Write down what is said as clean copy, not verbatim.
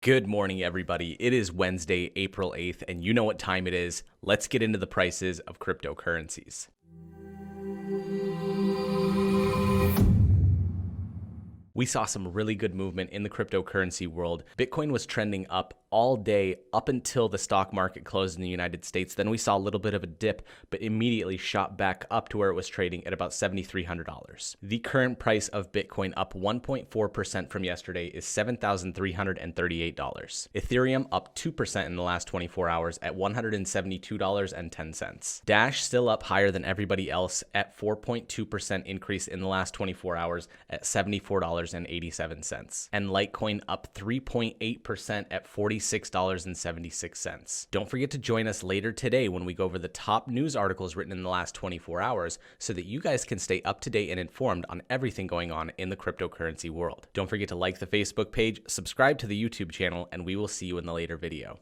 Good morning, everybody. It is Wednesday, April 8th, and you know what time it is. Let's get into the prices of cryptocurrencies. We saw some really good movement in the cryptocurrency world. Bitcoin was trending up all day up until the stock market closed in the United States. Then we saw a little bit of a dip, but immediately shot back up to where it was trading at about $7,300. The current price of Bitcoin, up 1.4% from yesterday, is $7,338. Ethereum up 2% in the last 24 hours at $172.10. Dash still up higher than everybody else at 4.2% increase in the last 24 hours at $74.87. And Litecoin up 3.8% at $46.76. Don't forget to join us later today when we go over the top news articles written in the last 24 hours so that you guys can stay up to date and informed on everything going on in the cryptocurrency world. Don't forget to like the Facebook page, subscribe to the YouTube channel, and we will see you in the later video.